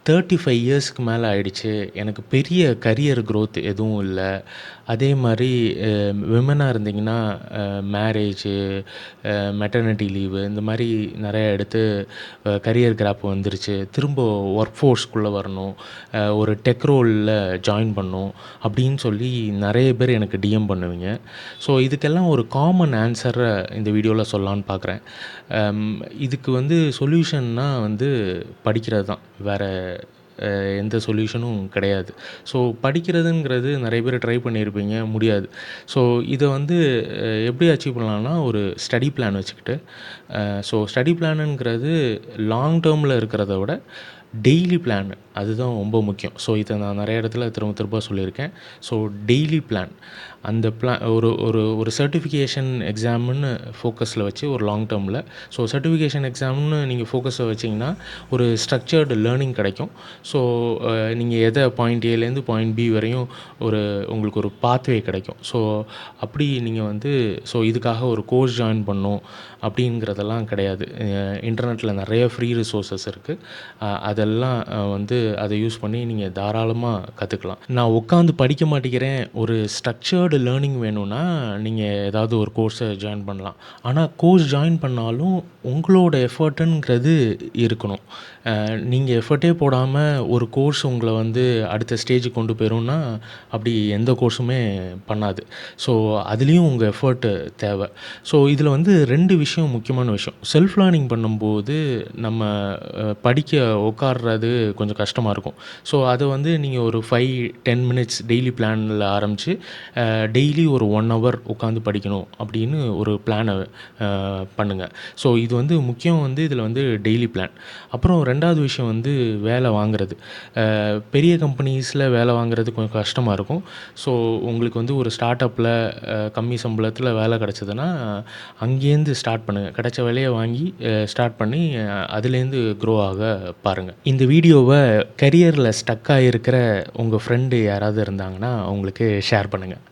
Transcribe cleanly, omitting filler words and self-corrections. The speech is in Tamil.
35 இயர்ஸ்க்கு மேலே ஆயிடுச்சு. எனக்கு பெரிய கரியர் குரோத் எதுவும் இல்ல. அதே மாரி விமனா இருந்தீங்கன்னா, மேரேஜு, மெட்டர்னிட்டி லீவு இந்த மாரி நெறைய எடுத்து கரியர் கேப் வந்துருச்சு. திரும்ப ஒர்க் ஃபோர்ஸ்க்குள்ள வரணும். ஒரு டெக் ரோல்ல ஜாயின் பண்ணணும். அப்படின்னு சொல்லி நெறைய பேர் எனக்கு டிஎம் பண்ணுவீங்க. ஸோ இதுக்கெல்லாம் ஒரு காமன் ஆன்சர இந்த வீடியோல சொல்லலான்னு பார்க்குறேன். இதுக்கு வந்து சொல்யூஷன்னா வந்து படிக்கிறது தான். வேற எந்த சொல்யூஷனும் கிடையாது. ஸோ படிக்கிறதுங்கிறது நெறைய பேர் ட்ரை பண்ணியிருப்பீங்க, முடியாது. ஸோ இத வந்து எப்படி அச்சீவ் பண்ணலான்னா, ஒரு ஸ்டடி பிளான் வச்சுக்கிட்டு, ஸோ ஸ்டடி பிளானுங்கிறது லாங் டேர்மில இருக்கிறத விட டெய்லி பிளான் அதுதான் ரொம்ப முக்கியம். ஸோ இத நான் நெறைய இடத்துல திரும்ப திரும்ப சொல்லியிருக்கேன். ஸோ டெய்லி பிளான் அந்த ஒரு ஒரு ஒரு சர்டிஃபிகேஷன் எக்ஸாம்னு ஃபோக்கஸில் வச்சு ஒரு லாங் டேர்மில் ஸோ சர்டிஃபிகேஷன் எக்ஸாம்னு நீங்கள் ஃபோக்கஸை வச்சிங்கன்னா ஒரு ஸ்ட்ரக்சர்டு லேர்னிங் கிடைக்கும். ஸோ நீங்கள் எதை பாயிண்ட் ஏலேருந்து பாயிண்ட் பி வரையும் உங்களுக்கு ஒரு பாத்வே கிடைக்கும். ஸோ அப்படி நீங்கள் வந்து ஸோ இதுக்காக ஒரு கோர்ஸ் ஜாயின் பண்ணணும் அப்படிங்கிறதெல்லாம் கிடையாது. இன்டர்நெட்டில் நிறைய ஃப்ரீ ரிசோர்ஸஸ் இருக்குது. அதெல்லாம் வந்து அதை யூஸ் பண்ணி நீங்கள் தாராளமாக கற்றுக்கலாம். நான் உட்காந்து படிக்க மாட்டேங்கிறேன், ஒரு ஸ்ட்ரக்சர்டு லேர்னிங் வேணும்னா நீங்கள் ஏதாவது ஒரு கோர்ஸை ஜாயின் பண்ணலாம். ஆனால் கோர்ஸ் ஜாயின் பண்ணாலும் உங்களோட எஃபர்ட்டுங்கிறது இருக்கணும். நீங்கள் எஃபர்ட்டே போடாமல் ஒரு கோர்ஸ் உங்களை வந்து அடுத்த ஸ்டேஜுக்கு கொண்டு போயிரும்னா அப்படி எந்த கோர்ஸுமே பண்ணாது. ஸோ அதுலேயும் உங்கள் எஃபர்ட்டு தேவை. ஸோ இதில் வந்து 2 விஷயம் முக்கியமான விஷயம். செல்ஃப் லேர்னிங் பண்ணும்போது நம்ம படிக்க உட்கார்றது கொஞ்சம் கஷ்டமாக இருக்கும். ஸோ அதை வந்து நீங்கள் ஒரு 5-10 மினிட்ஸ் டெய்லி பிளானில் ஆரம்பித்து டெய்லி ஒரு 1 ஹவர் உட்காந்து படிக்கணும் அப்படின்னு ஒரு பிளானை பண்ணுங்கள். ஸோ இது வந்து முக்கியம் வந்து இதில் வந்து டெய்லி பிளான். அப்புறம் 2வது விஷயம் வந்து வேலை வாங்குறது. பெரிய கம்பெனிஸில் வேலை வாங்குறது கொஞ்சம் கஷ்டமாக இருக்கும். ஸோ உங்களுக்கு வந்து ஒரு ஸ்டார்ட் அப்பில் கம்மி சம்பளத்தில் வேலை கிடச்சதுன்னா அங்கேருந்து ஸ்டார்ட் பண்ணுங்கள். கிடைச்ச வேலையை வாங்கி ஸ்டார்ட் பண்ணி அதுலேருந்து க்ரோ ஆக பாருங்கள். இந்த வீடியோவை கரியரில் ஸ்டக் ஆகியிருக்கிற உங்கள் ஃப்ரெண்டு யாராவது இருந்தாங்கன்னா அவங்களுக்கு ஷேர் பண்ணுங்கள்.